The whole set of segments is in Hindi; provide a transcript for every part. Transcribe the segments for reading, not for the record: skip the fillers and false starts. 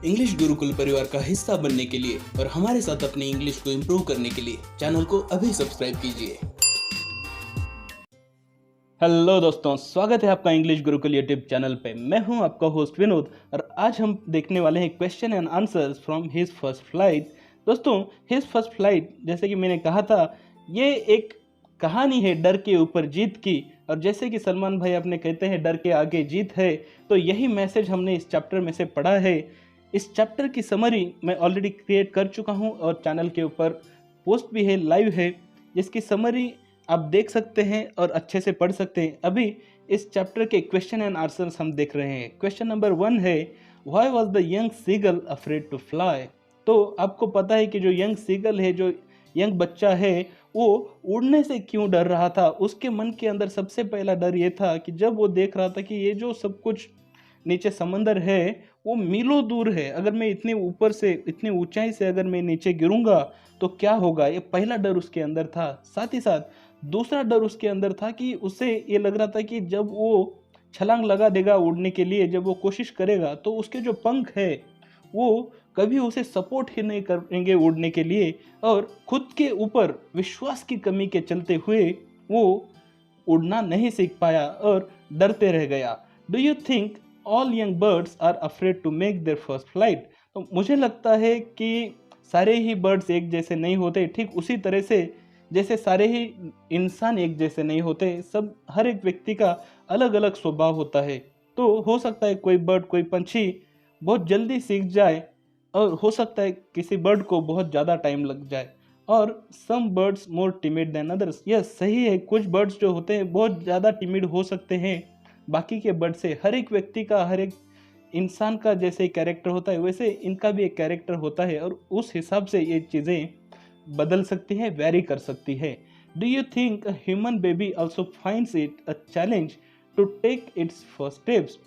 इंग्लिश गुरुकुल परिवार का हिस्सा बनने के लिए और हमारे साथ अपनी इंग्लिश को इम्प्रूव करने के लिए चैनल को अभी सब्सक्राइब कीजिए। हेलो दोस्तों, स्वागत है आपका इंग्लिश गुरुकुल यूट्यूब चैनल पे। मैं हूं आपका होस्ट विनोद और आज हम देखने वाले हैं question and answers from his first flight. दोस्तों, हिज फर्स्ट फ्लाइट जैसे कि मैंने कहा था, ये एक कहानी है डर के ऊपर जीत की। और जैसे कि सलमान भाई अपने कहते हैं डर के आगे जीत है, तो यही मैसेज हमने इस चैप्टर में से पढ़ा है। इस चैप्टर की समरी मैं ऑलरेडी क्रिएट कर चुका हूं और चैनल के ऊपर पोस्ट भी है, लाइव है, जिसकी समरी आप देख सकते हैं और अच्छे से पढ़ सकते हैं। अभी इस चैप्टर के क्वेश्चन एंड आंसर्स हम देख रहे हैं। क्वेश्चन नंबर 1 है, why was the young seagull afraid to fly. तो आपको पता है कि जो यंग सीगल है, जो यंग बच्चा है, वो उड़ने से क्यों डर रहा था। उसके मन के अंदर सबसे पहला डर ये था कि जब वो देख रहा था कि ये जो सब कुछ नीचे समंदर है वो मीलों दूर है, अगर मैं इतनी ऊपर से, इतनी ऊंचाई से अगर मैं नीचे गिरूंगा तो क्या होगा, ये पहला डर उसके अंदर था। साथ ही साथ दूसरा डर उसके अंदर था कि उसे ये लग रहा था कि जब वो छलांग लगा देगा उड़ने के लिए, जब वो कोशिश करेगा तो उसके जो पंख है वो कभी उसे सपोर्ट ही नहीं करेंगे उड़ने के लिए, और खुद के ऊपर विश्वास की कमी के चलते हुए वो उड़ना नहीं सीख पाया और डरते रह गया। Do you think all young birds are afraid to make their first flight. तो मुझे लगता है कि सारे ही बर्ड्स एक जैसे नहीं होते, ठीक उसी तरह से जैसे सारे ही इंसान एक जैसे नहीं होते। सब, हर एक व्यक्ति का अलग अलग स्वभाव होता है। तो हो सकता है कोई बर्ड, कोई पंछी बहुत जल्दी सीख जाए, और हो सकता है किसी बर्ड को बहुत ज़्यादा टाइम लग जाए। और सम बर्ड्स मोर टिमिड देन अदर्स। यह सही है, कुछ बर्ड्स जो होते हैं बहुत ज़्यादा टिमिड हो सकते हैं बाकी के बर्ड से। हर एक व्यक्ति का, हर एक इंसान का जैसे कैरेक्टर होता है वैसे इनका भी एक कैरेक्टर होता है, और उस हिसाब से ये चीज़ें बदल सकती है, वेरी कर सकती है। Do you think a human baby also finds it a challenge to take its first steps.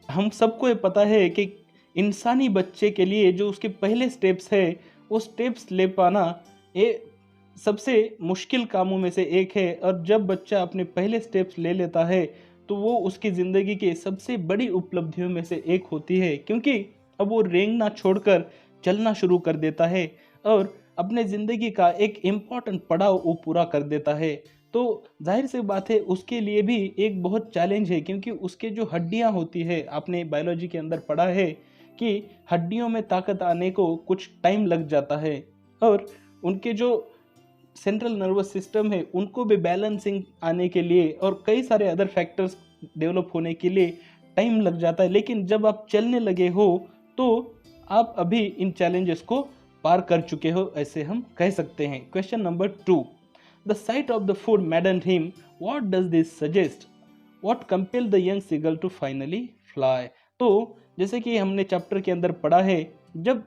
हम सबको ये पता है कि इंसानी बच्चे के लिए जो उसके पहले स्टेप्स है, वो स्टेप्स ले पाना ये सबसे मुश्किल कामों में से एक है। और जब बच्चा अपने पहले स्टेप्स ले लेता है तो वो उसकी ज़िंदगी के सबसे बड़ी उपलब्धियों में से एक होती है, क्योंकि अब वो रेंगना छोड़कर चलना शुरू कर देता है और अपने ज़िंदगी का एक इम्पॉर्टेंट पड़ाव वो पूरा कर देता है। तो जाहिर सी बात है उसके लिए भी एक बहुत चैलेंज है, क्योंकि उसके जो हड्डियां होती है, आपने बायोलॉजी के अंदर पढ़ा है कि हड्डियों में ताकत आने को कुछ टाइम लग जाता है, और उनके जो सेंट्रल नर्वस सिस्टम है उनको भी बैलेंसिंग आने के लिए और कई सारे अदर फैक्टर्स डेवलप होने के लिए टाइम लग जाता है। लेकिन जब आप चलने लगे हो तो आप अभी इन चैलेंजेस को पार कर चुके हो, ऐसे हम कह सकते हैं। Question number 2, the sight of the food maddened him, what does this suggest, what compelled the young seagull to finally fly. तो जैसे कि हमने चैप्टर के अंदर पढ़ा है, जब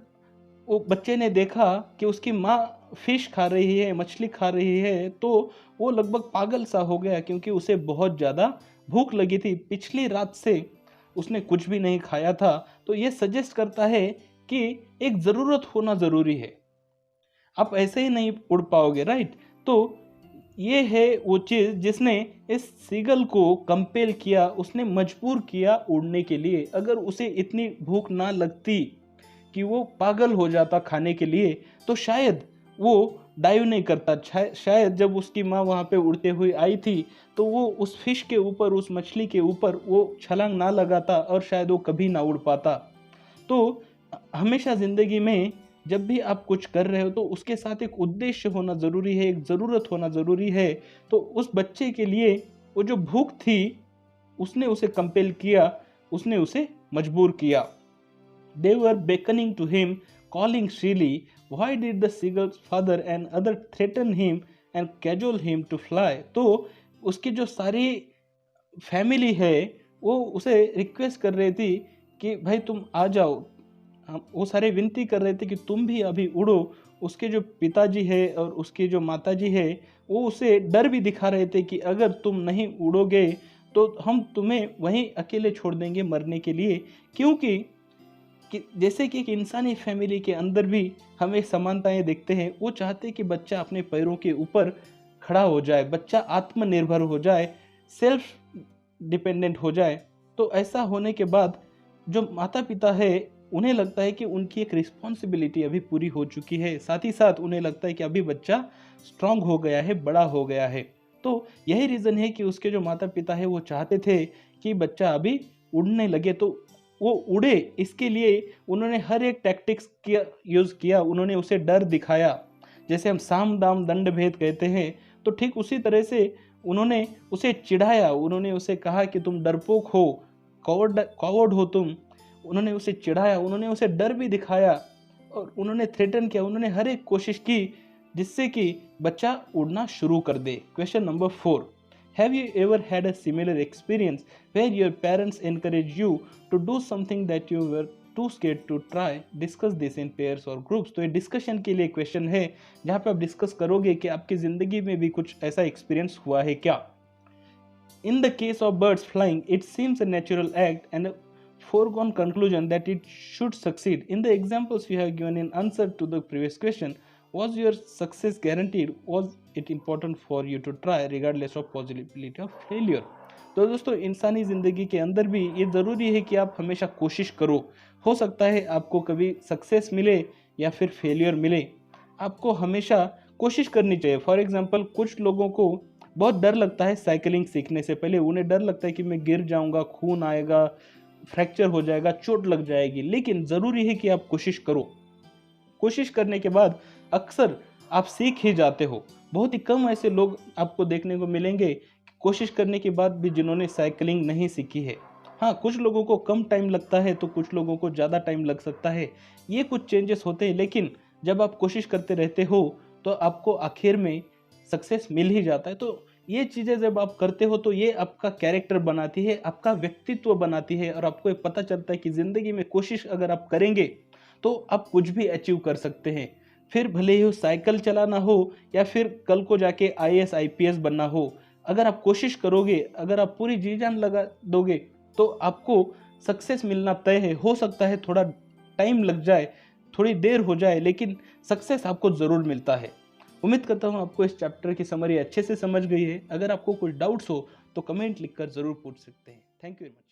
वो बच्चे ने देखा कि उसकी माँ फिश खा रही है, मछली खा रही है, तो वो लगभग पागल सा हो गया, क्योंकि उसे बहुत ज़्यादा भूख लगी थी। पिछली रात से उसने कुछ भी नहीं खाया था। तो ये सजेस्ट करता है कि एक ज़रूरत होना ज़रूरी है, आप ऐसे ही नहीं उड़ पाओगे, राइट। तो ये है वो चीज़ जिसने इस सीगल को कंपेल किया, उसने मजबूर किया उड़ने के लिए। अगर उसे इतनी भूख ना लगती कि वो पागल हो जाता खाने के लिए, तो शायद वो डाइव नहीं करता। शायद जब उसकी माँ वहाँ पे उड़ते हुए आई थी तो वो उस फिश के ऊपर, उस मछली के ऊपर वो छलांग ना लगाता और शायद वो कभी ना उड़ पाता। तो हमेशा ज़िंदगी में जब भी आप कुछ कर रहे हो तो उसके साथ एक उद्देश्य होना ज़रूरी है, एक ज़रूरत होना ज़रूरी है। तो उस बच्चे के लिए वो जो भूख थी उसने उसे कंपेल किया, उसने उसे मजबूर किया। They were beckoning to him, calling shrilly. Why did the seagull's father and other threaten him and cajole him to fly? तो उसकी जो सारी फैमिली है वो उसे रिक्वेस्ट कर रही थी कि भाई तुम आ जाओ। वो सारे विनती कर रहे थे कि तुम भी अभी उड़ो। उसके जो पिताजी है और उसकी जो माताजी है वो उसे डर भी दिखा रहे थे कि अगर तुम नहीं उड़ोगे तो हम तुम्हें वहीं अकेले छोड़ देंगे मरने के लिए। क्योंकि जैसे कि एक इंसानी फैमिली के अंदर भी हम एक समानताएं देखते हैं। वो चाहते हैं कि बच्चा अपने पैरों के ऊपर खड़ा हो जाए, बच्चा आत्मनिर्भर हो जाए, सेल्फ डिपेंडेंट हो जाए। तो ऐसा होने के बाद जो माता पिता है उन्हें लगता है कि उनकी एक रिस्पॉन्सिबिलिटी अभी पूरी हो चुकी है, साथ ही साथ उन्हें लगता है कि अभी बच्चा स्ट्रांग हो गया है, बड़ा हो गया है। तो यही रीज़न है कि उसके जो माता पिता है वो चाहते थे कि बच्चा अभी उड़ने लगे, तो वो उड़े, इसके लिए उन्होंने हर एक टैक्टिक्स किया यूज़ किया। उन्होंने उसे डर दिखाया, जैसे हम साम दाम दंड भेद कहते हैं, तो ठीक उसी तरह से उन्होंने उसे चिढ़ाया। उन्होंने उसे कहा कि तुम डरपोक हो, कॉवर्ड हो तुम। उन्होंने उसे चिढ़ाया, उन्होंने उसे डर भी दिखाया और उन्होंने थ्रेटन किया। उन्होंने हर एक कोशिश की जिससे कि बच्चा उड़ना शुरू कर दे। Question number 4, have you ever had a similar experience where your parents encourage you to do something that you were too scared to try? Discuss this in pairs और ग्रुप्स। तो ये डिस्कशन के लिए क्वेश्चन है जहाँ पे आप डिस्कस करोगे कि आपकी ज़िंदगी में भी कुछ ऐसा एक्सपीरियंस हुआ है क्या। In the case of birds flying, it seems a natural act and a foregone conclusion that it should succeed. In the examples you have given in answer to the previous question, was your success guaranteed? Was it important for you to try regardless of possibility of failure? तो दोस्तों, इंसानी ज़िंदगी के अंदर भी ये ज़रूरी है कि आप हमेशा कोशिश करो। हो सकता है आपको कभी सक्सेस मिले या फिर फेलियर मिले, आपको हमेशा कोशिश करनी चाहिए। फॉर एग्जांपल, कुछ लोगों को बहुत डर लगता है साइकिलिंग सीखने से पहले। उन्हें डर लगता है कि मैं गिर जाऊंगा, खून आएगा, फ्रैक्चर हो जाएगा, चोट लग जाएगी। लेकिन ज़रूरी है कि आप कोशिश करो। कोशिश करने के बाद अक्सर आप सीख ही जाते हो। बहुत ही कम ऐसे लोग आपको देखने को मिलेंगे कोशिश करने के बाद भी जिन्होंने साइकिलिंग नहीं सीखी है। हाँ, कुछ लोगों को कम टाइम लगता है तो कुछ लोगों को ज़्यादा टाइम लग सकता है। ये कुछ चेंजेस होते हैं, लेकिन जब आप कोशिश करते रहते हो तो आपको आखिर में सक्सेस मिल ही जाता है। तो ये चीज़ें जब आप करते हो तो ये आपका कैरेक्टर बनाती है, आपका व्यक्तित्व बनाती है और आपको ये पता चलता है कि ज़िंदगी में कोशिश अगर आप करेंगे तो आप कुछ भी अचीव कर सकते हैं। फिर भले ही वो साइकिल चलाना हो या फिर कल को जाके आईएएस आईपीएस बनना हो, अगर आप कोशिश करोगे, अगर आप पूरी जी जान लगा दोगे तो आपको सक्सेस मिलना तय है। हो सकता है थोड़ा टाइम लग जाए, थोड़ी देर हो जाए, लेकिन सक्सेस आपको ज़रूर मिलता है। उम्मीद करता हूँ आपको इस चैप्टर की समरी अच्छे से समझ गई है। अगर आपको कुछ डाउट्स हो तो कमेंट लिखकर ज़रूर पूछ सकते हैं। Thank you very much.